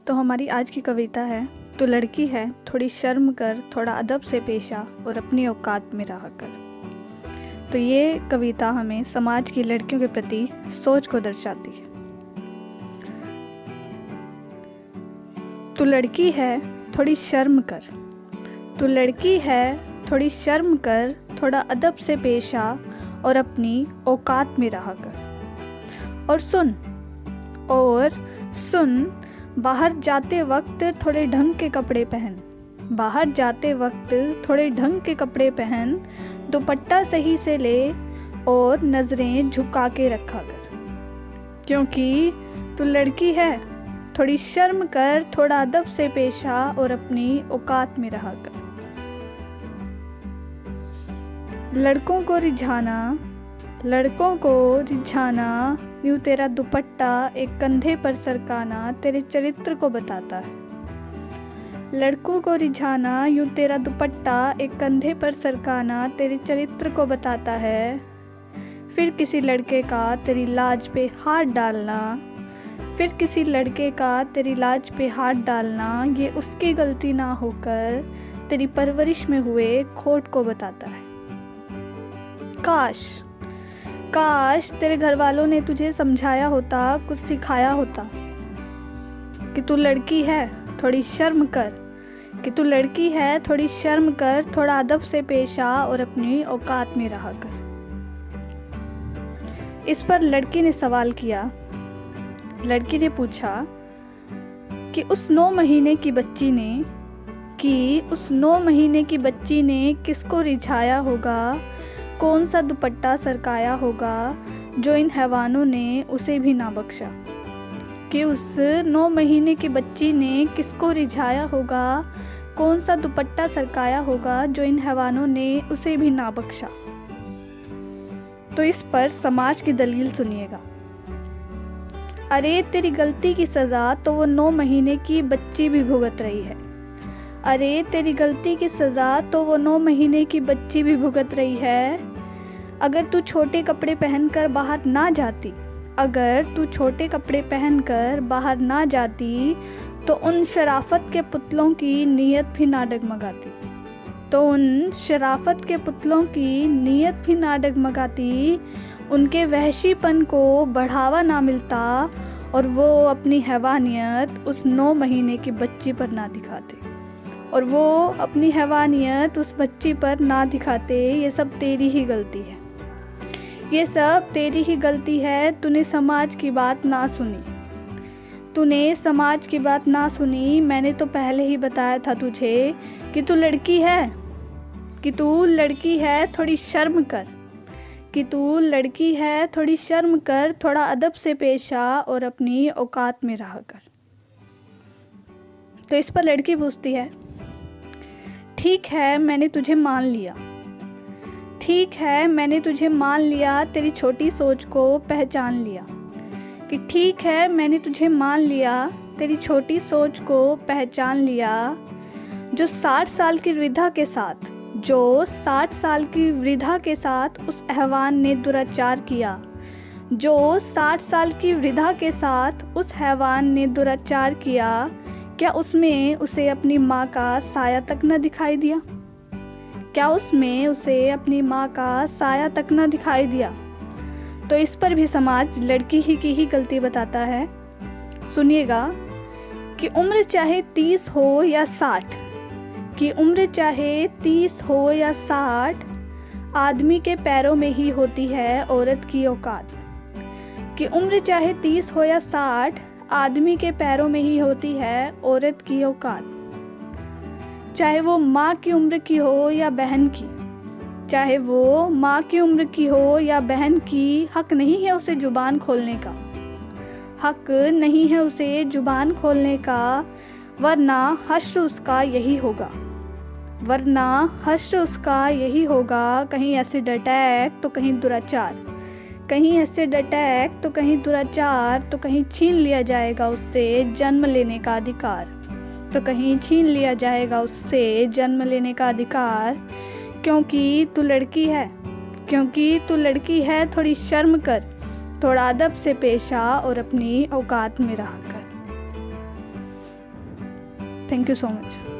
तो हमारी आज की कविता है, तू लड़की है थोड़ी शर्म कर, थोड़ा अदब से पेश आ और अपनी औकात में रहा कर। तो ये कविता हमें समाज की लड़कियों के प्रति सोच को दर्शाती है। तू लड़की है थोड़ी शर्म कर, तू लड़की है थोड़ी शर्म कर, थोड़ा अदब से पेश आ और अपनी औकात में रहा कर। और सुन बाहर जाते वक्त थोड़े ढंग के कपड़े पहन, बाहर जाते वक्त थोड़े ढंग के कपड़े पहन, दुपट्टा सही से ले और नज़रें झुका के रखा कर, क्योंकि तू लड़की है थोड़ी शर्म कर, थोड़ा अदब से पेश आ और अपनी औकात में रहा कर। लड़कों को रिझाना यूँ तेरा दुपट्टा एक कंधे पर सरकाना तेरे चरित्र को बताता है। लड़कों को रिझाना यूँ तेरा दुपट्टा एक कंधे पर सरकाना तेरे चरित्र को बताता है। फिर किसी लड़के का तेरी लाज पे हाथ डालना, फिर किसी लड़के का तेरी लाज पे हाथ डालना ये उसकी गलती ना होकर तेरी परवरिश में हुए खोट को बताता है। काश तेरे घर वालों ने तुझे समझाया होता, कुछ सिखाया होता कि तू लड़की है थोड़ी शर्म कर, कि तू लड़की है थोड़ी शर्म कर, थोड़ा अदब से पेश आ और अपनी औकात में रहा कर। इस पर लड़की ने सवाल किया, लड़की ने पूछा कि उस 9 महीने की बच्ची ने किसको रिझाया होगा, कौन सा दुपट्टा सरकाया होगा जो इन हैवानों ने उसे भी ना बख्शा। कि उस 9 महीने की बच्ची ने किसको रिझाया होगा, कौन सा दुपट्टा सरकाया होगा जो इन हैवानों ने उसे भी ना बख्शा। तो इस पर समाज की दलील सुनिएगा। अरे तेरी गलती की सज़ा तो वो 9 महीने की बच्ची भी भुगत रही है। अरे तेरी गलती की सज़ा तो वो 9 महीने की बच्ची भी भुगत रही है। अगर तू छोटे कपड़े पहनकर बाहर ना जाती, अगर तू छोटे कपड़े पहनकर बाहर ना जाती तो उन शराफत के पुतलों की नीयत भी ना डगमगाती, उनके वहशीपन को बढ़ावा ना मिलता और वो अपनी हैवानियत उस 9 महीने की बच्ची पर ना दिखाते। ये सब तेरी ही गलती है, ये सब तेरी ही गलती है। तूने समाज की बात ना सुनी। मैंने तो पहले ही बताया था तुझे कि तू लड़की है थोड़ी शर्म कर, थोड़ा अदब से पेश आ और अपनी औकात में रहा कर। तो इस पर लड़की पूछती है, ठीक है मैंने तुझे मान लिया, तेरी छोटी सोच को पहचान लिया। कि ठीक है मैंने तुझे मान लिया, तेरी छोटी सोच को पहचान लिया। जो 60 साल की वृद्धा के साथ उस हैवान ने दुराचार किया, क्या उसमें उसे अपनी माँ का साया तक न दिखाई दिया? तो इस पर भी समाज लड़की ही की ही गलती बताता है। सुनिएगा कि उम्र चाहे 30 हो या 60, आदमी के पैरों में ही होती है औरत की औकात। कि उम्र चाहे 30 हो या 60, आदमी के पैरों में ही होती है औरत की औकात। चाहे वो माँ की उम्र की हो या बहन की, हक नहीं है उसे जुबान खोलने का, वरना हश्र उसका यही होगा। कहीं एसिड अटैक तो कहीं दुराचार, तो कहीं छीन लिया जाएगा उससे जन्म लेने का अधिकार। क्योंकि तू लड़की है थोड़ी शर्म कर, थोड़ा अदब से पेश आ और अपनी औकात में रहा कर। Thank you so much.